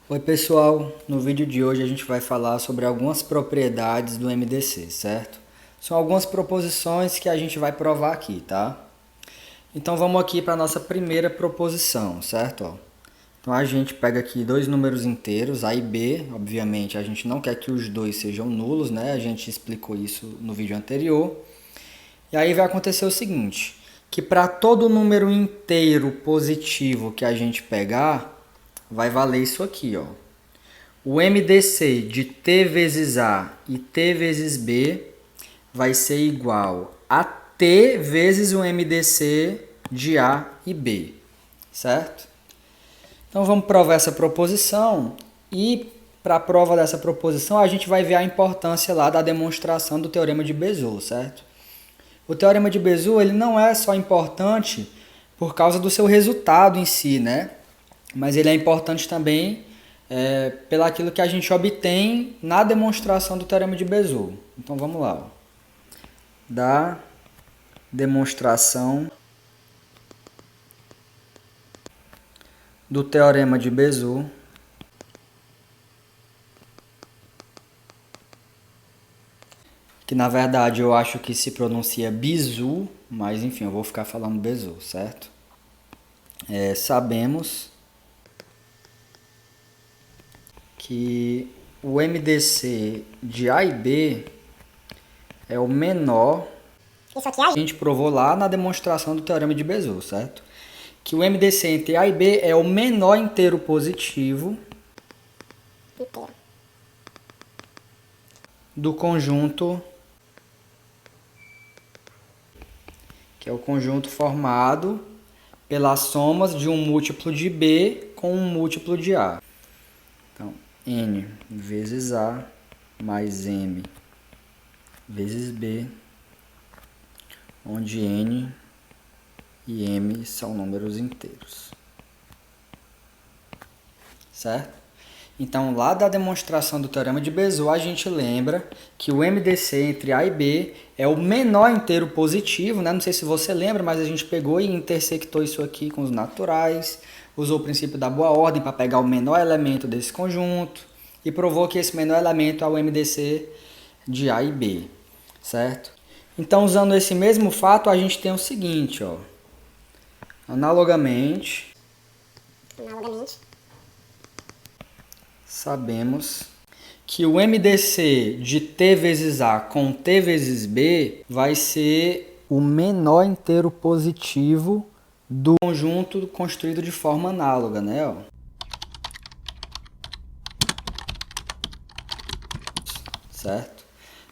Oi pessoal, no vídeo de hoje a gente vai falar sobre algumas propriedades do MDC, certo? São algumas proposições que a gente vai provar aqui, tá? Então vamos aqui para a nossa primeira proposição, certo? Então a gente pega aqui dois números inteiros, A e B, obviamente a gente não quer que os dois sejam nulos, né? A gente explicou isso no vídeo anterior. E aí vai acontecer o seguinte, que para todo número inteiro positivo que a gente pegar, vai valer isso aqui, ó. O MDC de T vezes A e T vezes B vai ser igual a T vezes o MDC de A e B, certo? Então vamos provar essa proposição e para a prova dessa proposição a gente vai ver a importância lá da demonstração do Teorema de Bézout, certo? O Teorema de Bézout ele não é só importante por causa do seu resultado em si, né? Mas ele é importante também pelo aquilo que a gente obtém na demonstração do Teorema de Bézout. Então vamos lá. Ó. Da demonstração do Teorema de Bézout que na verdade eu acho que se pronuncia Bizu, mas enfim, eu vou ficar falando Bézout, certo? Sabemos que o MDC de A e B é o menor. Isso aqui a gente provou lá na demonstração do Teorema de Bézout, certo? Que o MDC entre A e B é o menor inteiro positivo do conjunto, que é o conjunto formado pelas somas de um múltiplo de B com um múltiplo de A. Então, N vezes A mais M vezes B, onde N e M são números inteiros. Certo? Então, lá da demonstração do Teorema de Bézout, a gente lembra que o MDC entre A e B é o menor inteiro positivo, né? Não sei se você lembra, mas a gente pegou e intersectou isso aqui com os naturais, usou o princípio da boa ordem para pegar o menor elemento desse conjunto e provou que esse menor elemento é o MDC de A e B, certo? Então, usando esse mesmo fato, a gente tem o seguinte, ó. Analogamente, sabemos que o MDC de T vezes A com T vezes B vai ser o menor inteiro positivo do conjunto construído de forma análoga, né? Ó. Certo?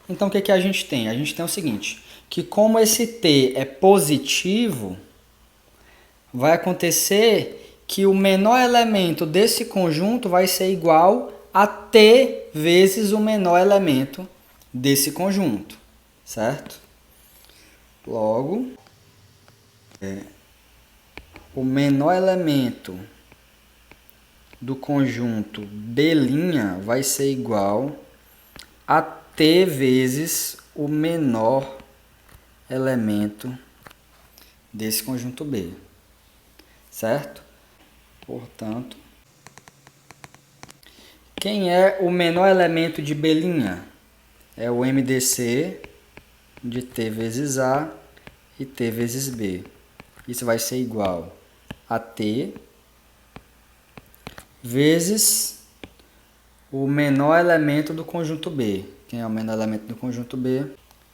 Então, o que a gente tem? A gente tem o seguinte, que como esse T é positivo, vai acontecer que o menor elemento desse conjunto vai ser igual a T vezes o menor elemento desse conjunto, certo? Logo, o menor elemento do conjunto B' vai ser igual a T vezes o menor elemento desse conjunto B, certo? Portanto, quem é o menor elemento de B'? É o MDC de T vezes A e T vezes B. Isso vai ser igual a T vezes o menor elemento do conjunto B. Quem é o menor elemento do conjunto B?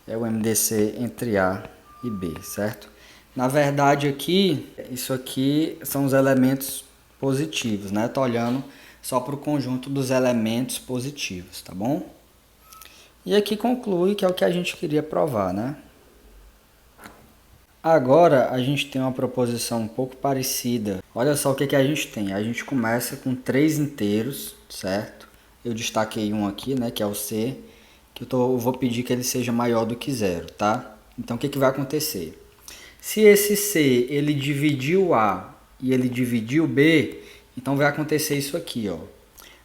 É o MDC entre A e B, certo? Na verdade aqui, isso aqui são os elementos positivos, né? Estou olhando só para o conjunto dos elementos positivos, tá bom? E aqui conclui que é o que a gente queria provar, né? Agora a gente tem uma proposição um pouco parecida. Olha só o que a gente tem. A gente começa com 3 inteiros, certo? Eu destaquei um aqui, né, que é o C, que eu vou pedir que ele seja maior do que 0, tá? Então o que vai acontecer? Se esse C ele dividiu A e ele dividiu B, então vai acontecer isso aqui, ó.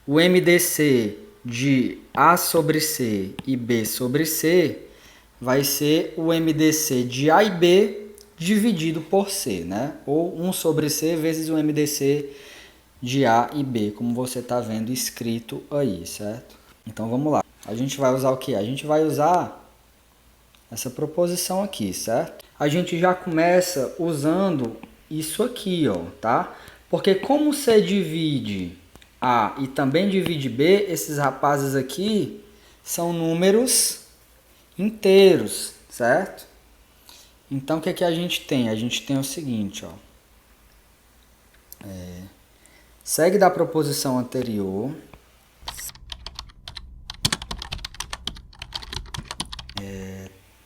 O MDC de A sobre C e B sobre C vai ser o MDC de A e B dividido por C, né? Ou 1 sobre C vezes o MDC de A e B, como você está vendo escrito aí, certo? Então vamos lá. A gente vai usar o quê? A gente vai usar essa proposição aqui, certo? A gente já começa usando isso aqui, ó, tá? Porque como C divide A e também divide B, esses rapazes aqui são números inteiros, certo? Então o que é que a gente tem? A gente tem o seguinte, ó. Segue da proposição anterior.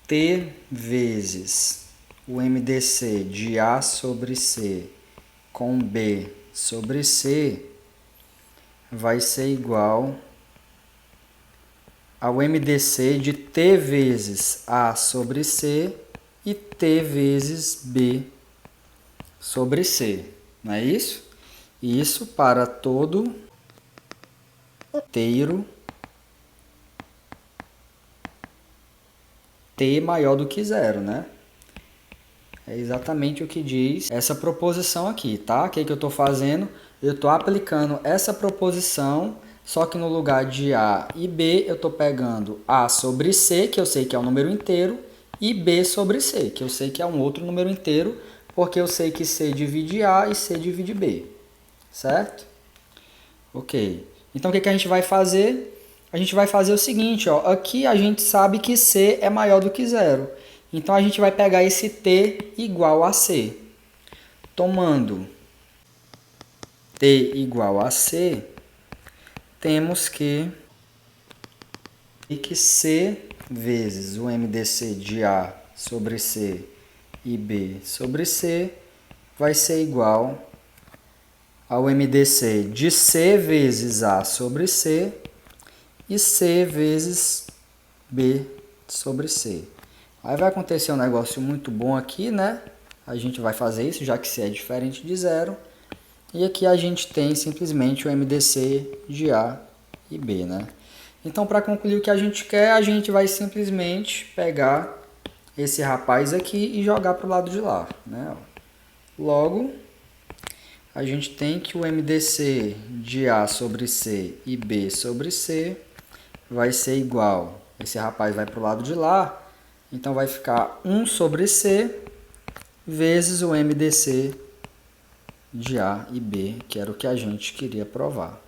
T vezes o MDC de A sobre C com B sobre C vai ser igual ao MDC de T vezes A sobre C e T vezes B sobre C. Não é isso? Isso para todo inteiro T maior do que zero, né? É exatamente o que diz essa proposição aqui, tá? O que eu estou fazendo? Eu estou aplicando essa proposição, só que no lugar de A e B, eu estou pegando A sobre C, que eu sei que é um número inteiro, e B sobre C, que eu sei que é um outro número inteiro, porque eu sei que C divide A e C divide B, certo? Ok. Então, o que a gente vai fazer? A gente vai fazer o seguinte, ó. Aqui a gente sabe que C é maior do que zero. Então, a gente vai pegar esse T igual a C. Tomando T igual a C, temos que C vezes o MDC de A sobre C e B sobre C vai ser igual ao MDC de C vezes A sobre C e C vezes B sobre C. Aí vai acontecer um negócio muito bom aqui, né? A gente vai fazer isso, já que C é diferente de zero. E aqui a gente tem simplesmente o MDC de A e B, né? Então, para concluir o que a gente quer, a gente vai simplesmente pegar esse rapaz aqui e jogar para o lado de lá, né? Logo, a gente tem que o MDC de A sobre C e B sobre C vai ser igual. Esse rapaz vai para o lado de lá, então vai ficar 1 sobre C vezes o MDC de A e B, que era o que a gente queria provar.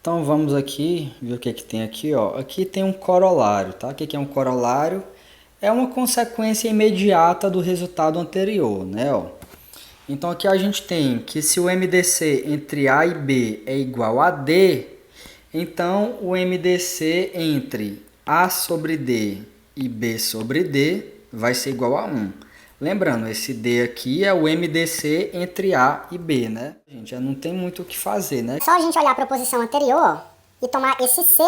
Então vamos aqui ver o que tem aqui, ó. Aqui tem um corolário, tá? O que é um corolário? É uma consequência imediata do resultado anterior, né, ó. Então aqui a gente tem que se o MDC entre A e B é igual a D, então o MDC entre A sobre D e B sobre D vai ser igual a 1. Lembrando, esse D aqui é o MDC entre A e B, né? Gente, já não tem muito o que fazer, né? Só a gente olhar a proposição anterior e tomar esse C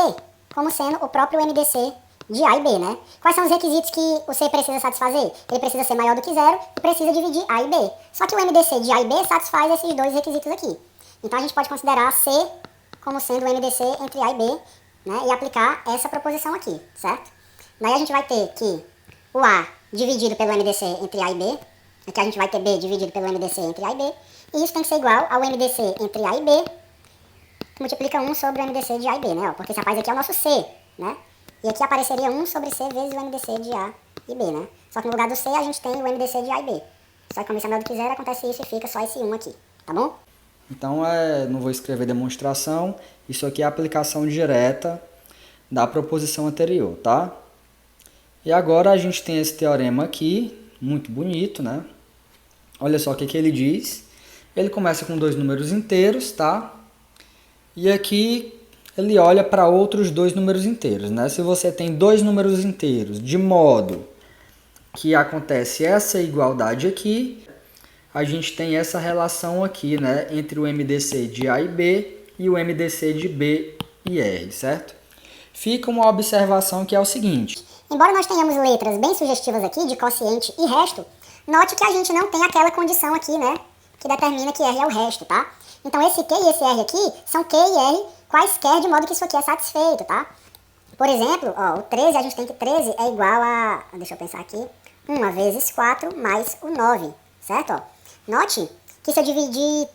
como sendo o próprio MDC de A e B, né? Quais são os requisitos que o C precisa satisfazer? Ele precisa ser maior do que zero e precisa dividir A e B. Só que o MDC de A e B satisfaz esses dois requisitos aqui. Então a gente pode considerar C como sendo o MDC entre A e B, né? E aplicar essa proposição aqui, certo? Daí a gente vai ter que o A dividido pelo MDC entre A e B, aqui a gente vai ter B dividido pelo MDC entre A e B, e isso tem que ser igual ao MDC entre A e B, que multiplica 1 sobre o MDC de A e B, né? Porque esse rapaz aqui é o nosso C, né? E aqui apareceria 1 sobre C vezes o MDC de A e B, né? Só que no lugar do C a gente tem o MDC de A e B. Só que como isso é maior do que zero, acontece isso e fica só esse 1 aqui, tá bom? Então, não vou escrever demonstração, isso aqui é a aplicação direta da proposição anterior, tá? E agora a gente tem esse teorema aqui, muito bonito, né? Olha só o que ele diz. Ele começa com dois números inteiros, tá? E aqui ele olha para outros dois números inteiros, né? Se você tem dois números inteiros, de modo que acontece essa igualdade aqui, a gente tem essa relação aqui, né? Entre o MDC de A e B e o MDC de B e R, certo? Fica uma observação que é o seguinte. Embora nós tenhamos letras bem sugestivas aqui, de quociente e resto, note que a gente não tem aquela condição aqui, né? Que determina que R é o resto, tá? Então esse Q e esse R aqui são Q e R quaisquer, de modo que isso aqui é satisfeito, tá? Por exemplo, ó, o 13, a gente tem que 13 é igual a... Deixa eu pensar aqui. 1 vezes 4 mais o 9, certo? Ó, note que se eu dividir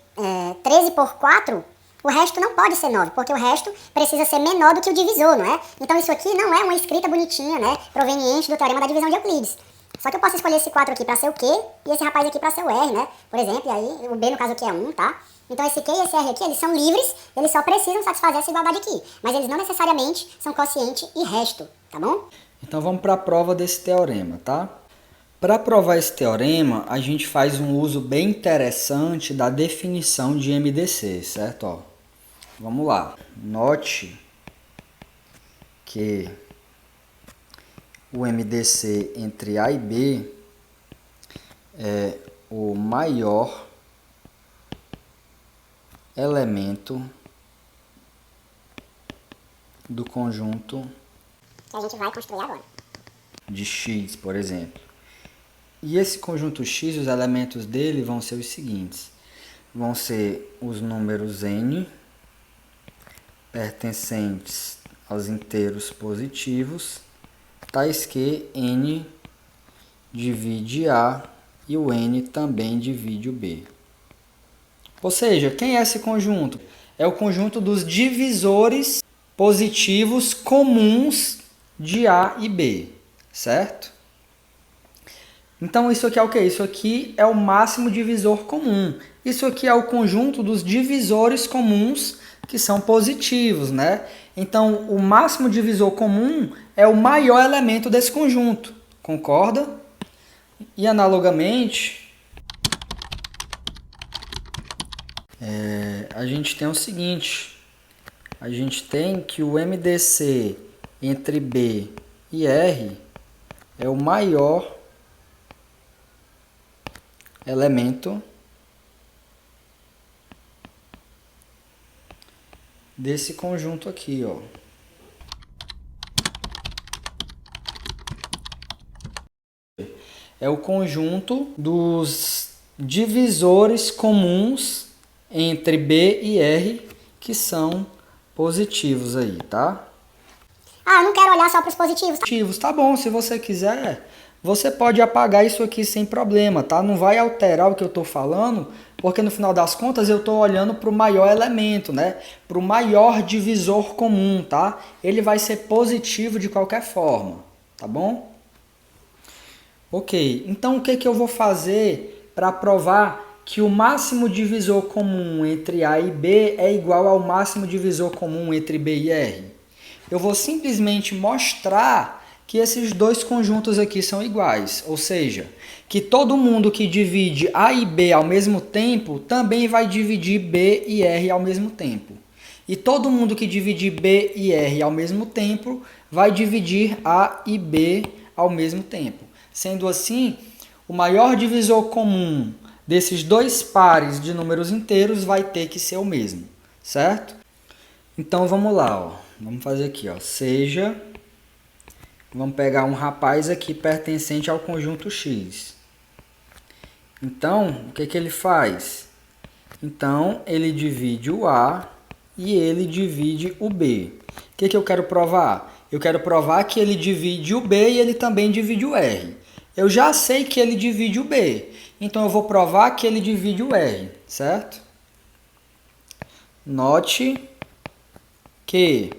13 por 4, o resto não pode ser 9, porque o resto precisa ser menor do que o divisor, não é? Então isso aqui não é uma escrita bonitinha, né, proveniente do teorema da divisão de Euclides. Só que eu posso escolher esse 4 aqui para ser o Q e esse rapaz aqui para ser o R, né? Por exemplo, e aí o B no caso aqui é 1, tá? Então esse Q e esse R aqui, eles são livres, eles só precisam satisfazer essa igualdade aqui. Mas eles não necessariamente são quociente e resto, tá bom? Então vamos para a prova desse teorema, tá? Para provar esse teorema, a gente faz um uso bem interessante da definição de MDC, certo? Ó, vamos lá. Note que o MDC entre A e B é o maior elemento do conjunto Que a gente vai construir agora. de X, por exemplo. E esse conjunto X, os elementos dele vão ser os seguintes. Vão ser os números n pertencentes aos inteiros positivos, tais que n divide A e o n também divide o B. Ou seja, quem é esse conjunto? É o conjunto dos divisores positivos comuns de A e B, certo? Então isso aqui é o quê? Isso aqui é o máximo divisor comum. Isso aqui é o conjunto dos divisores comuns que são positivos, né? Então o máximo divisor comum é o maior elemento desse conjunto, concorda? E analogamente, a gente tem o seguinte, a gente tem que o MDC entre B e R é o maior elemento desse conjunto aqui, ó. É o conjunto dos divisores comuns entre B e R que são positivos aí, tá? Ah, eu não quero olhar só para os positivos. Positivos, tá bom, se você quiser, você pode apagar isso aqui sem problema, tá? Não vai alterar o que eu tô falando, porque no final das contas eu tô olhando para o maior elemento, né? Para o maior divisor comum, tá? Ele vai ser positivo de qualquer forma, tá bom? Ok, então o que que eu vou fazer para provar que o máximo divisor comum entre A e B é igual ao máximo divisor comum entre B e R? Eu vou simplesmente mostrar que esses dois conjuntos aqui são iguais, ou seja, que todo mundo que divide A e B ao mesmo tempo também vai dividir B e R ao mesmo tempo. E todo mundo que dividir B e R ao mesmo tempo vai dividir A e B ao mesmo tempo. Sendo assim, o maior divisor comum desses dois pares de números inteiros vai ter que ser o mesmo, certo? Então vamos lá, ó. Vamos fazer aqui, ó. Seja, vamos pegar um rapaz aqui pertencente ao conjunto X. Então, o que que ele faz? Então, ele divide o A e ele divide o B. O que que eu quero provar? Eu quero provar que ele divide o B e ele também divide o R. Eu já sei que ele divide o B, então eu vou provar que ele divide o R, certo? Note que,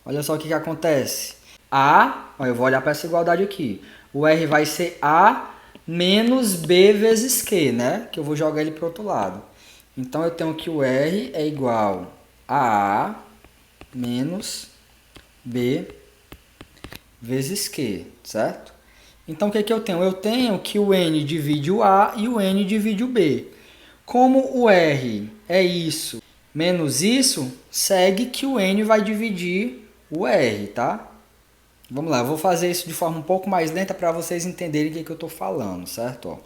olha só o que acontece. Eu vou olhar para essa igualdade aqui. O R vai ser A menos B vezes Q, né? Que eu vou jogar ele para o outro lado. Então eu tenho que o R é igual a A menos B vezes Q, certo? Então, o que que eu tenho? Eu tenho que o N divide o A e o N divide o B. Como o R é isso menos isso, segue que o N vai dividir o R, tá? Vamos lá, eu vou fazer isso de forma um pouco mais lenta para vocês entenderem o que eu estou falando, certo? Ó.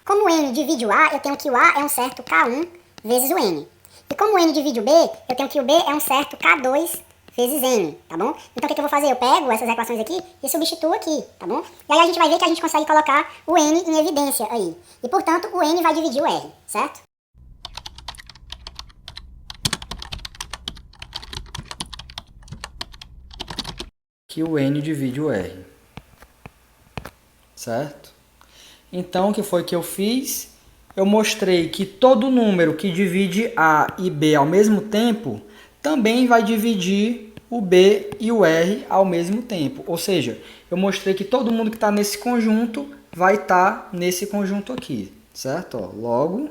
Como o N divide o A, eu tenho que o A é um certo K1 vezes o N. E como o N divide o B, eu tenho que o B é um certo K2 vezes N, tá bom? Então o que eu vou fazer? Eu pego essas equações aqui e substituo aqui, tá bom? E aí a gente vai ver que a gente consegue colocar o N em evidência aí. E portanto, o N vai dividir o R, certo? Que o N divide o R, certo? Então, o que foi que eu fiz? eu mostrei que todo número que divide A e B ao mesmo tempo também vai dividir o B e o R ao mesmo tempo. Ou seja, eu mostrei que todo mundo que está nesse conjunto vai estar nesse conjunto aqui, certo? Ó, logo,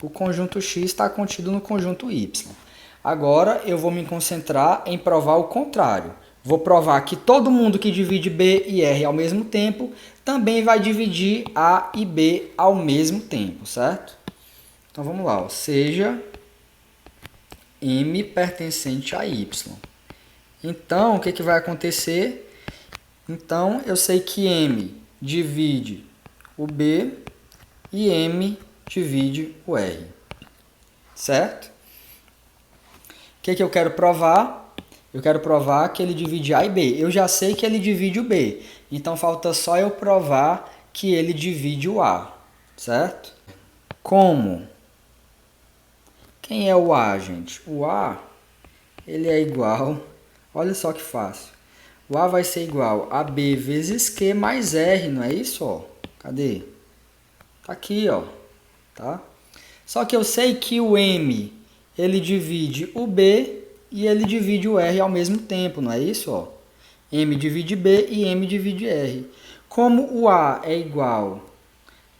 o conjunto X está contido no conjunto Y. Agora eu vou me concentrar em provar o contrário. Vou provar que todo mundo que divide B e R ao mesmo tempo também vai dividir A e B ao mesmo tempo, certo? Então vamos lá, ó. Seja M pertencente a Y. Então, o que vai acontecer? Então, eu sei que M divide o B e M divide o R, certo? O que eu quero provar? Eu quero provar que ele divide A e B. Eu já sei que ele divide o B, então falta só eu provar que ele divide o A, certo? Como? Quem é o A, gente? O A, ele é igual, olha só que fácil. O A vai ser igual a B vezes Q mais R, não é isso? Ó? Cadê? Tá aqui, ó. Tá? Só que eu sei que o M, ele divide o B e ele divide o R ao mesmo tempo, não é isso? Ó? M divide B e M divide R. Como o A é igual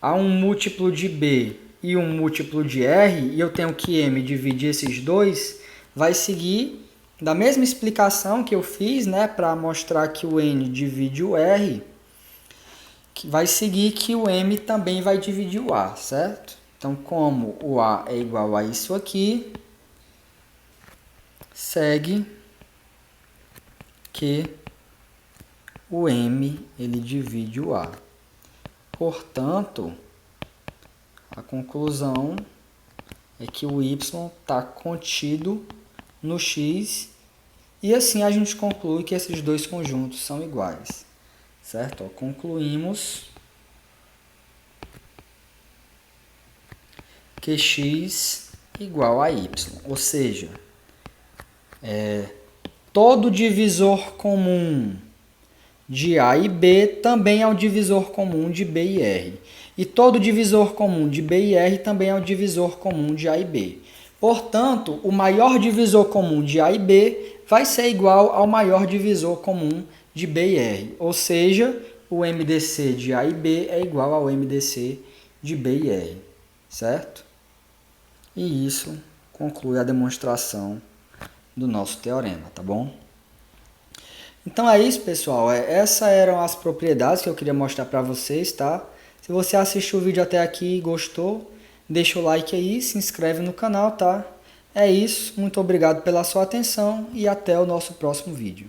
a um múltiplo de B e um múltiplo de R, e eu tenho que M dividir esses dois, vai seguir da mesma explicação que eu fiz, né, para mostrar que o N divide o R, que vai seguir que o M também vai dividir o A, certo? Então, como o A é igual a isso aqui, segue que o M ele divide o A. Portanto, a conclusão é que o Y está contido no X, e assim a gente conclui que esses dois conjuntos são iguais, certo? Ó, concluímos que X igual a Y, ou seja, todo divisor comum de A e B também é o divisor comum de B e R. E todo divisor comum de B e R também é o divisor comum de A e B. Portanto, o maior divisor comum de A e B vai ser igual ao maior divisor comum de B e R. Ou seja, o MDC de A e B é igual ao MDC de B e R. Certo? E isso conclui a demonstração do nosso teorema, tá bom? Então é isso, pessoal. Essas eram as propriedades que eu queria mostrar para vocês, tá? Se você assistiu o vídeo até aqui e gostou, deixa o like aí, se inscreve no canal, tá? É isso. Muito obrigado pela sua atenção e até o nosso próximo vídeo.